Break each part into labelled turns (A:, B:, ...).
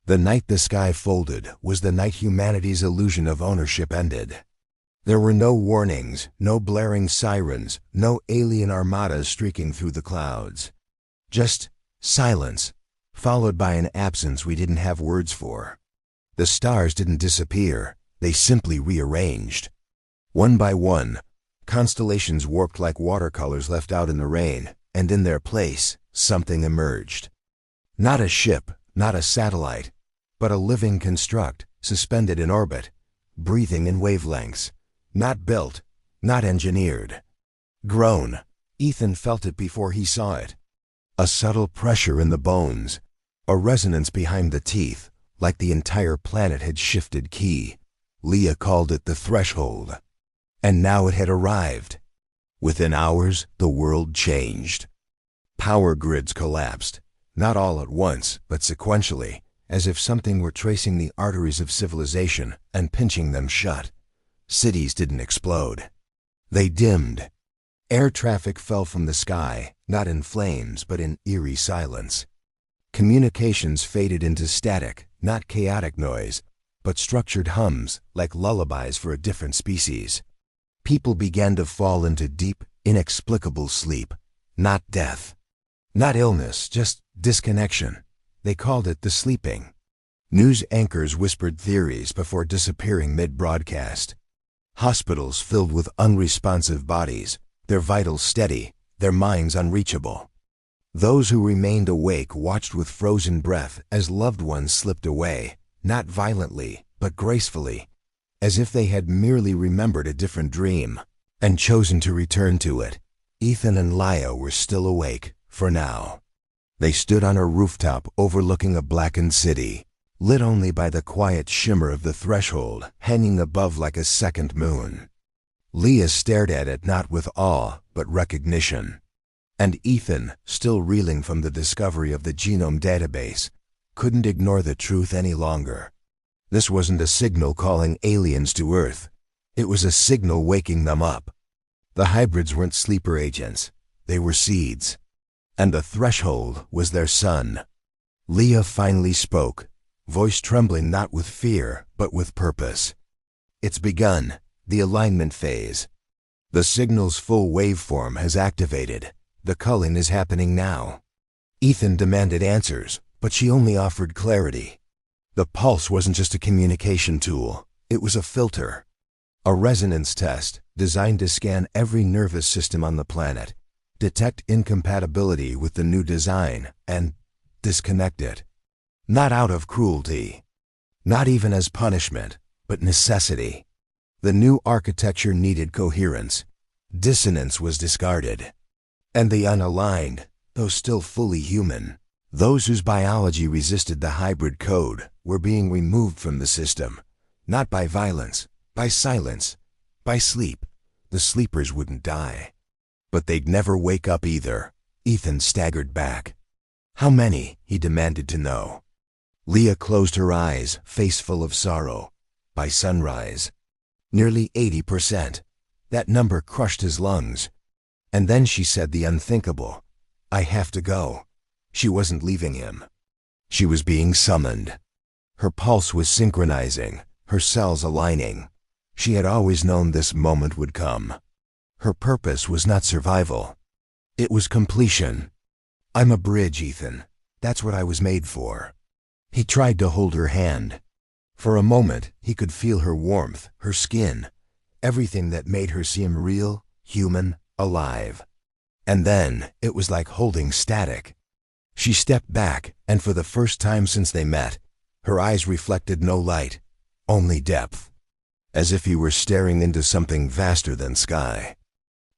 A: The night the sky folded was the night humanity's illusion of ownership ended. There were no warnings, no blaring sirens, no alien armadas streaking through the clouds. Just silence, followed by an absence we didn't have words for. The stars didn't disappear, they simply rearranged. One by one, constellations warped like watercolors left out in the rain, and in their place, something emerged. Not a ship, not a satellite, but a living construct, suspended in orbit, breathing in wavelengths. Not built, not engineered. Grown. Ethan felt it before he saw it. A subtle pressure in the bones, a resonance behind the teeth, like the entire planet had shifted key. Leah called it the threshold. And now it had arrived. Within hours, the world changed. Power grids collapsed, not all at once, but sequentially, as if something were tracing the arteries of civilization and pinching them shut. Cities didn't explode. They dimmed. Air traffic fell from the sky, not in flames, but in eerie silence. Communications faded into static, not chaotic noise, but structured hums, like lullabies for a different species. People began to fall into deep, inexplicable sleep. Not death. Not illness, just disconnection. They called it the sleeping. News anchors whispered theories before disappearing mid-broadcast. Hospitals filled with unresponsive bodies, their vitals steady, their minds unreachable. Those who remained awake watched with frozen breath as loved ones slipped away, not violently, but gracefully, as if they had merely remembered a different dream and chosen to return to it. Ethan and Leah were still awake, for now. They stood on a rooftop overlooking a blackened city, lit only by the quiet shimmer of the threshold hanging above like a second moon. Leah stared at it not with awe, but recognition. And Ethan, still reeling from the discovery of the genome database, couldn't ignore the truth any longer. This wasn't a signal calling aliens to Earth. It was a signal waking them up. The hybrids weren't sleeper agents. They were seeds. And the threshold was their sun. Leah finally spoke, voice trembling not with fear, but with purpose. It's begun, the alignment phase. The signal's full waveform has activated. The culling is happening now. Ethan demanded answers, but she only offered clarity. The pulse wasn't just a communication tool. It was a filter. A resonance test designed to scan every nervous system on the planet, detect incompatibility with the new design, and disconnect it. Not out of cruelty. Not even as punishment, but necessity. The new architecture needed coherence. Dissonance was discarded. And the unaligned, though still fully human, those whose biology resisted the hybrid code, were being removed from the system. Not by violence, by silence, by sleep. The sleepers wouldn't die. But they'd never wake up either. Ethan staggered back. How many? He demanded to know. Leah closed her eyes, face full of sorrow. By sunrise. Nearly 80%. That number crushed his lungs. And then she said the unthinkable. I have to go. She wasn't leaving him. She was being summoned. Her pulse was synchronizing, her cells aligning. She had always known this moment would come. Her purpose was not survival. It was completion. I'm a bridge, Ethan. That's what I was made for. He tried to hold her hand. For a moment, he could feel her warmth, her skin, everything that made her seem real, human, alive. And then, it was like holding static. She stepped back, and for the first time since they met, her eyes reflected no light, only depth. As if he were staring into something vaster than sky.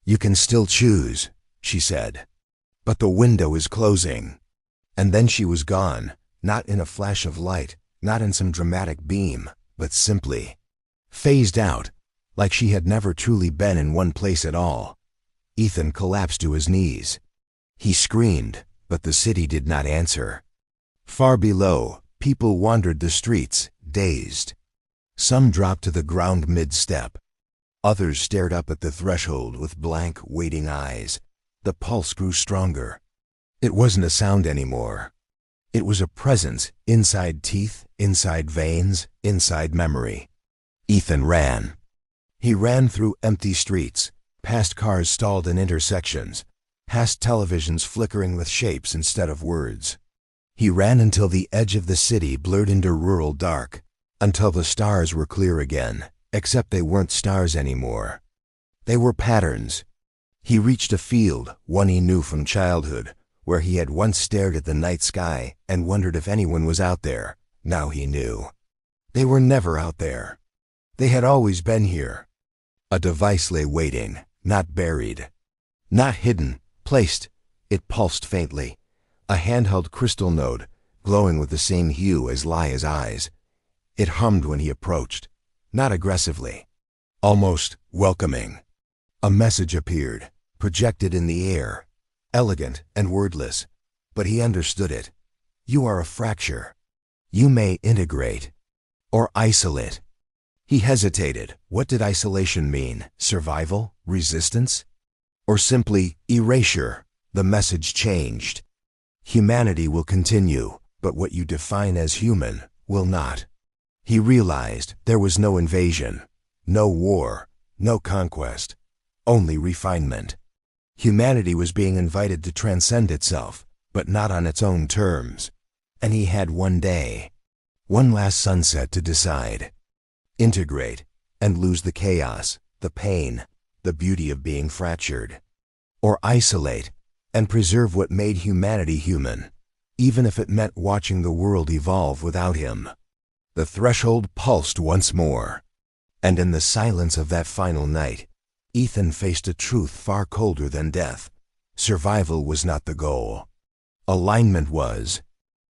A: You can still choose, she said. But the window is closing. And then she was gone, not in a flash of light, not in some dramatic beam, but simply phased out, like she had never truly been in one place at all. Ethan collapsed to his knees. He screamed, but the city did not answer. Far below, people wandered the streets, dazed. Some dropped to the ground mid-step. Others stared up at the threshold with blank, waiting eyes. The pulse grew stronger. It wasn't a sound anymore. It was a presence, inside teeth, inside veins, inside memory. Ethan ran. He ran through empty streets, past cars stalled in intersections, past televisions flickering with shapes instead of words. He ran until the edge of the city blurred into rural dark, until the stars were clear again, except they weren't stars anymore. They were patterns. He reached a field, one he knew from childhood, where he had once stared at the night sky and wondered if anyone was out there. Now he knew. They were never out there. They had always been here. A device lay waiting, not buried, not hidden, placed. It pulsed faintly. A handheld crystal node, glowing with the same hue as Laya's eyes. It hummed when he approached, not aggressively, almost welcoming. A message appeared, projected in the air, elegant and wordless, but he understood it. You are a fracture. You may integrate or isolate. He hesitated. What did isolation mean? Survival? Resistance? Or simply erasure? The message changed. Humanity will continue, but what you define as human will not. He realized there was no invasion, no war, no conquest, only refinement. Humanity was being invited to transcend itself, but not on its own terms. And he had one day, one last sunset to decide. Integrate and lose the chaos, the pain, the beauty of being fractured. Or isolate and preserve what made humanity human, even if it meant watching the world evolve without him. The threshold pulsed once more, and in the silence of that final night, Ethan faced a truth far colder than death. Survival was not the goal. Alignment was.